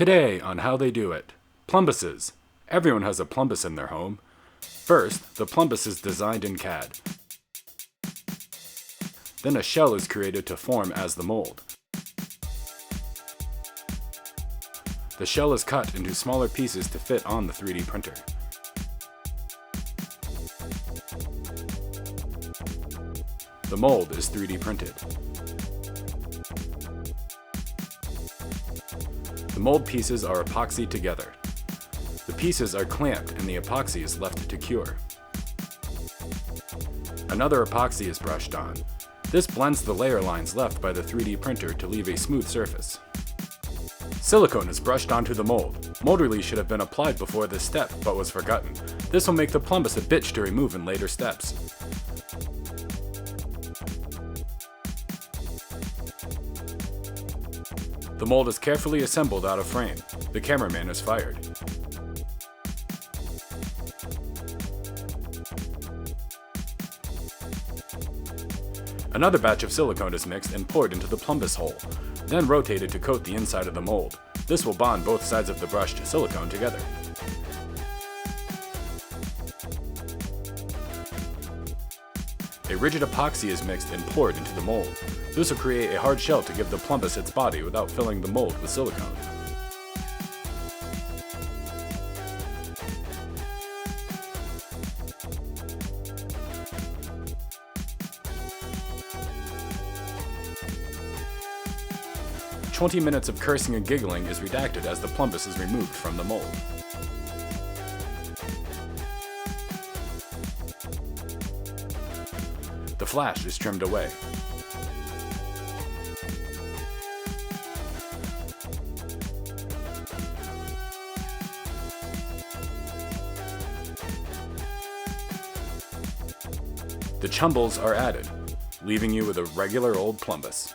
Today on How They Do It, plumbuses. Everyone has a plumbus in their home. First, the plumbus is designed in CAD. Then a shell is created to form as the mold. The shell is cut into smaller pieces to fit on the 3D printer. The mold is 3D printed. The mold pieces are epoxied together. The pieces are clamped and the epoxy is left to cure. Another epoxy is brushed on. This blends the layer lines left by the 3D printer to leave a smooth surface. Silicone is brushed onto the mold. Mold release should have been applied before this step, but was forgotten. This will make the plumbus a bitch to remove in later steps. The mold is carefully assembled out of frame. The cameraman is fired. Another batch of silicone is mixed and poured into the plumbus hole, then rotated to coat the inside of the mold. This will bond both sides of the brushed silicone together. A rigid epoxy is mixed and poured into the mold. This will create a hard shell to give the plumbus its body without filling the mold with silicone. "20 minutes of cursing and giggling is redacted as the plumbus is removed from the mold. The flash is trimmed away. The chumbles are added, leaving you with a regular old plumbus.